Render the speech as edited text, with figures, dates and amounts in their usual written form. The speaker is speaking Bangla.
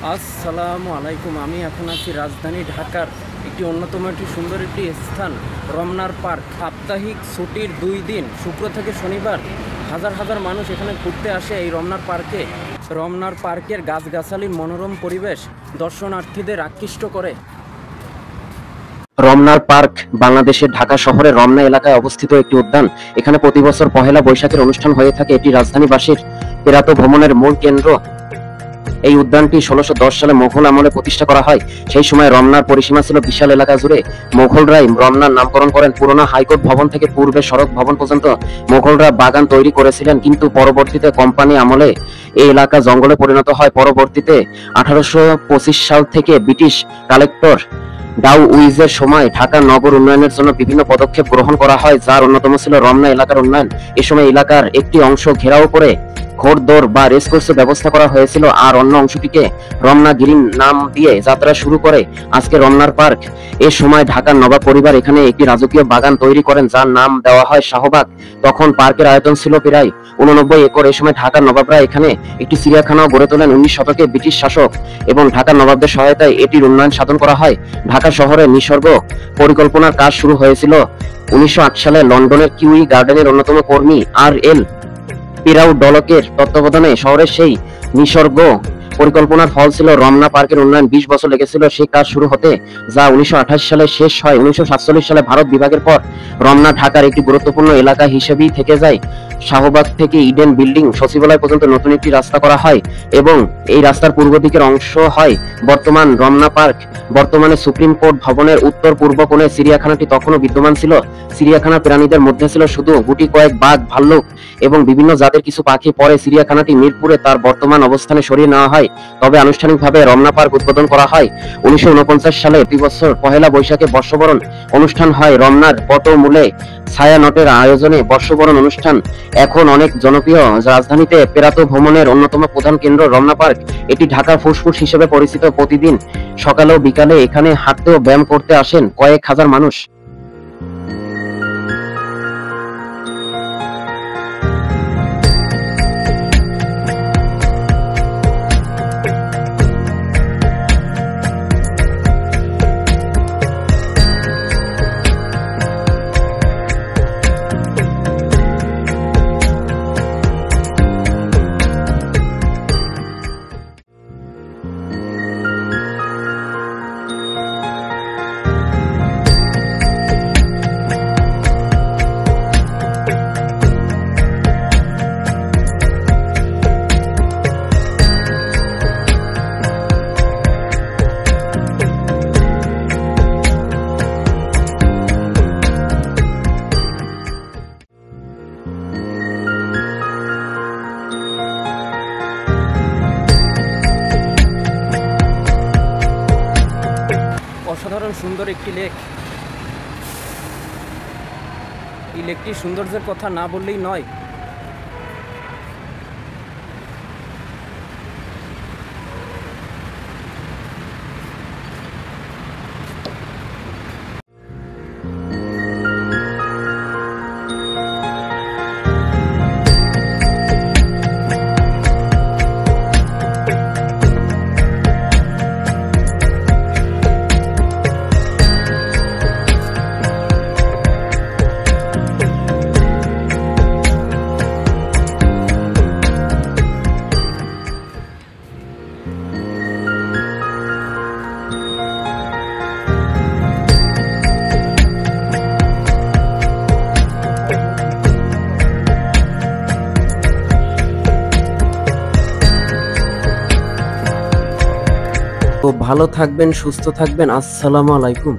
আসসালামু আলাইকুম। আমি এখন আছি রাজধানী ঢাকার একটি অন্যতম সুন্দর একটি স্থান রমনার পার্ক। সাপ্তাহিক ছুটির 2 দিন শুক্র থেকে শনিবার হাজার হাজার মানুষ এখানে ঘুরতে আসে এই রমনার পার্কে। রমনার পার্কের গাছগাছালির মনোরম পরিবেশ দর্শনার্থীদের আকৃষ্ট করে। রমনার পার্ক বাংলাদেশের ঢাকা শহরের রমনা এলাকায় অবস্থিত একটি উদ্যান। এখানে প্রতি বছর পহেলা বৈশাখের অনুষ্ঠান হয়ে থাকে। এটি রাজধানীবাসীর পেরাত ভ্রমণের মূল কেন্দ্র। এই উদ্যানটি 1610 সালে মোগল আমলে প্রতিষ্ঠা করা হয়। সেই সময় রমনার পরিসীমা ছিল বিশাল এলাকা জুড়ে। মোগলরাই রমনার নামকরণ করেন। পুরোনো হাইকোর্ট ভবন থেকে পূর্বে সড়ক ভবন পর্যন্ত মোগলরা বাগান তৈরি করেছিলেন, কিন্তু পরবর্তীতে কোম্পানি আমলে এই এলাকা জঙ্গলে পরিণত হয়। পরবর্তীতে 1825 সাল থেকে ব্রিটিশ কালেক্টর ডাউ উইজের সময় ঢাকা নগর উন্নয়নের জন্য বিভিন্ন পদক্ষেপ গ্রহণ করা হয়, যার অন্যতম ছিল রমনা এলাকার উন্নয়ন। এ সময় এলাকার একটি অংশ ঘেরাও করে ঘোড়দৌড় বা রেসকোর্সের ব্যবস্থা করা হয়েছিল, আর অন্য অংশটিকে রমনা গ্রিন নাম দিয়ে যাত্রা শুরু করে আজকে রমনার পার্ক। এ সময় ঢাকার নবাব পরিবার এখানে একটি রাজকীয় বাগান তৈরি করেন, যার নাম দেওয়া হয় শাহবাগ। তখন পার্কের আয়তন ছিল প্রায় 89 একর। এ সময় ঢাকার নবাবরা এখানে একটি চিড়িয়াখানাও গড়ে তোলেন। 19 শতকে ব্রিটিশ শাসক এবং ঢাকার নবাবদের সহায়তায় এটির উন্নয়ন সাধন করা হয়। ঢাকা শহরে নিসর্গ পরিকল্পনার কাজ শুরু হয়েছিল 1908 সালে লন্ডনের কিউই গার্ডেনের অন্যতম কর্মী আর.এল. পিরাউ ডলকের তত্ত্বাবধানে শহরের সেই নিসর্গ পরিকল্পনার ফল ছিল রমনা পার্কের উন্নয়ন। 20 বছর লেগেছিল সেই কাজ শুরু হতে, যা 1928 সালে শেষ হয়। 1947 সালে ভারত বিভাগের পর রমনা ঢাকার একটি গুরুত্বপূর্ণ এলাকা হিসেবেই থেকে যায়। শাহবাগ থেকে ইডেন বিল্ডিং সচিবালয় পর্যন্ত নতুন একটি রাস্তা করা হয় এবং এই রাস্তার পূর্ব দিকের অংশ হয় বর্তমান রমনা পার্ক। বর্তমানে সুপ্রিম কোর্ট ভবনের উত্তর পূর্ব কোণে চিড়িয়াখানাটি তখনও বিদ্যমান ছিল। চিড়িয়াখানার প্রাণীদের মধ্যে ছিল শুধু গুটি কয়েক বাঘ, ভাল্লুক এবং বিভিন্ন জাতের কিছু পাখি। পরে চিড়িয়াখানাটি মিরপুরে তার বর্তমান অবস্থানে সরিয়ে নেওয়া হয়, তবে আনুষ্ঠানিকভাবে রমনা পার্ক উদ্বোধন করা হয় 1949 সালে। প্রতি বছর পহেলা বৈশাখে বর্ষবরণ অনুষ্ঠান হয় রমনার পটমূলে ছায়ানটের আয়োজনে। বর্ষবরণ অনুষ্ঠান এখন অনেক জনপ্রিয়। রাজধানীতে পেরাত ভ্রমণের অন্যতম প্রধান কেন্দ্র রমনা পার্ক। এটি ঢাকার ফুসফুস হিসেবে পরিচিত। প্রতিদিন সকালে ও বিকালে এখানে হাঁটতে ও ব্যায়াম করতে আসেন কয়েক হাজার মানুষ। অসাধারণ সুন্দর একটি লেক। এই লেকটির সৌন্দর্যের কথা না বললেই নয়। তো ভালো থাকবেন, সুস্থ থাকবেন। আসসালামু আলাইকুম।